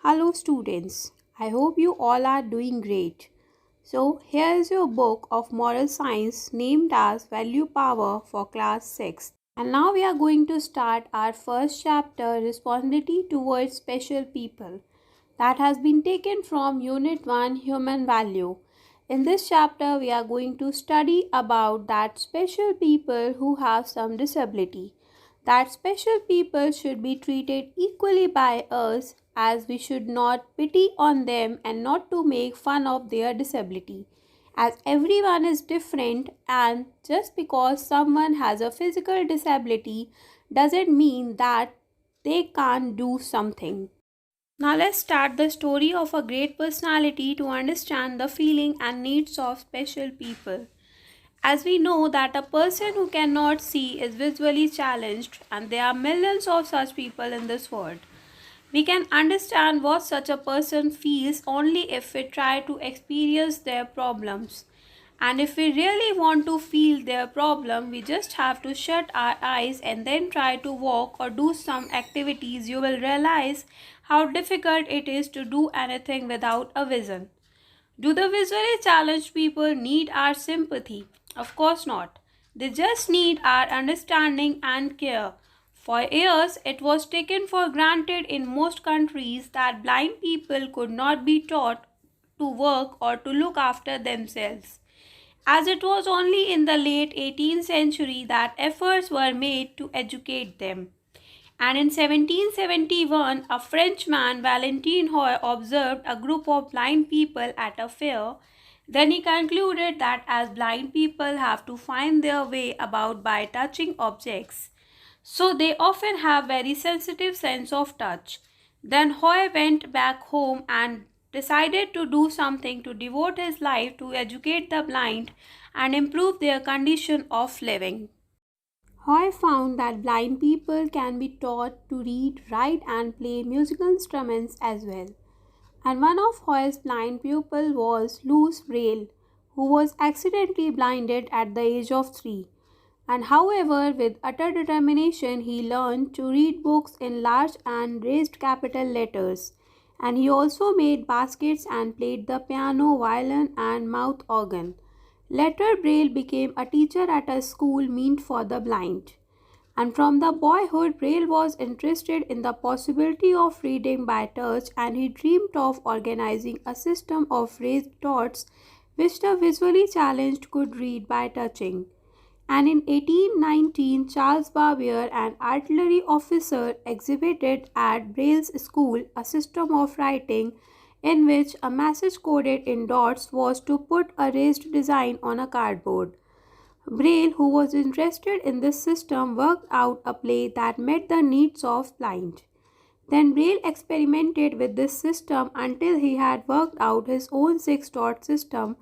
Hello students, I hope you all are doing great. So here is your book of moral science named as Value Power for class 6. And now we are going to start our first chapter, Responsibility Towards Special People, that has been taken from Unit 1, Human Value. In this chapter we are going to study about that special people who have some disability. That special people should be treated equally by us, as we should not pity on them and not to make fun of their disability, as everyone is different, and just because someone has a physical disability doesn't mean that they can't do something. Now let's start the story of a great personality to understand the feeling and needs of special people. As we know that a person who cannot see is visually challenged, and there are millions of such people in this world. We can understand what such a person feels only if we try to experience their problems. And if we really want to feel their problem, we just have to shut our eyes and then try to walk or do some activities. You will realize how difficult it is to do anything without a vision. Do the visually challenged people need our sympathy? Of course not. They just need our understanding and care. For years, it was taken for granted in most countries that blind people could not be taught to work or to look after themselves, as it was only in the late 18th century that efforts were made to educate them. And in 1771, a Frenchman, Valentin Hoy, observed a group of blind people at a fair. Then he concluded that as blind people have to find their way about by touching objects, so they often have very sensitive sense of touch. Then Hoy went back home and decided to do something to devote his life to educate the blind and improve their condition of living. Hoy found that blind people can be taught to read, write, and play musical instruments as well. And one of Hoy's blind pupils was Louis Braille, who was accidentally blinded at the age of 3. And however, with utter determination, he learned to read books in large and raised capital letters. And he also made baskets and played the piano, violin, and mouth organ. Later, Braille became a teacher at a school meant for the blind. And from the boyhood, Braille was interested in the possibility of reading by touch, and he dreamed of organizing a system of raised dots which the visually challenged could read by touching. And in 1819, Charles Bavier, an artillery officer, exhibited at Braille's school a system of writing in which a message coded in dots was to put a raised design on a cardboard. Braille, who was interested in this system, worked out a play that met the needs of blind. Then Braille experimented with this system until he had worked out his own six-dot system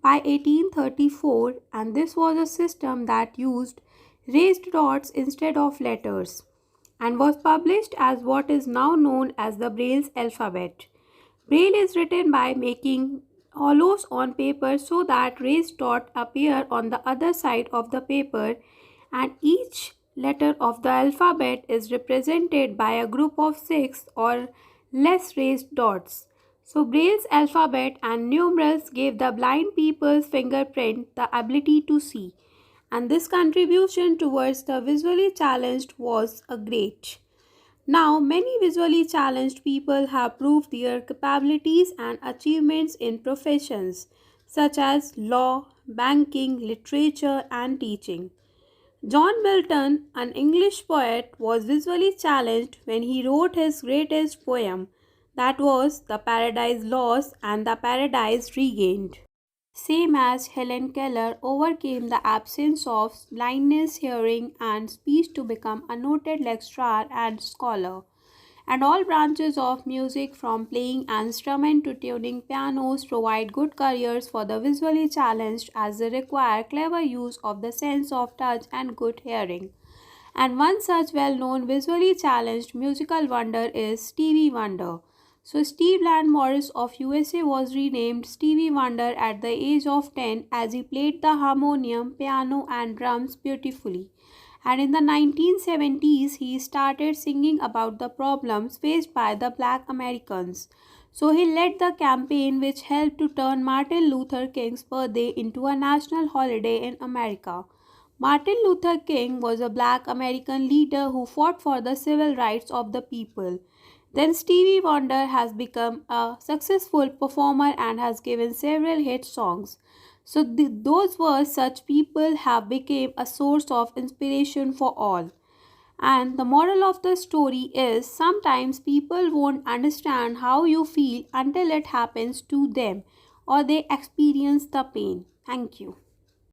by 1834, and this was a system that used raised dots instead of letters and was published as what is now known as the Braille's alphabet. Braille is written by making hollows on paper so that raised dots appear on the other side of the paper, and each letter of the alphabet is represented by a group of 6 or less raised dots. So Braille's alphabet and numerals gave the blind people's fingerprint the ability to see, and this contribution towards the visually challenged was a great. Now, many visually challenged people have proved their capabilities and achievements in professions such as law, banking, literature, and teaching. John Milton, an English poet, was visually challenged when he wrote his greatest poem, that was The Paradise Lost and the Paradise Regained. Same as Helen Keller overcame the absence of blindness, hearing, and speech to become a noted lecturer and scholar. And all branches of music, from playing an instrument to tuning pianos, provide good careers for the visually challenged, as they require clever use of the sense of touch and good hearing. And one such well-known visually challenged musical wonder is Stevie Wonder. So Steve Land Morris of USA was renamed Stevie Wonder at the age of 10, as he played the harmonium, piano, and drums beautifully. And in the 1970s, he started singing about the problems faced by the black Americans. So he led the campaign which helped to turn Martin Luther King's birthday into a national holiday in America. Martin Luther King was a black American leader who fought for the civil rights of the people. Then Stevie Wonder has become a successful performer and has given several hit songs. So those were such people have become a source of inspiration for all. And the moral of the story is sometimes people won't understand how you feel until it happens to them or they experience the pain. Thank you.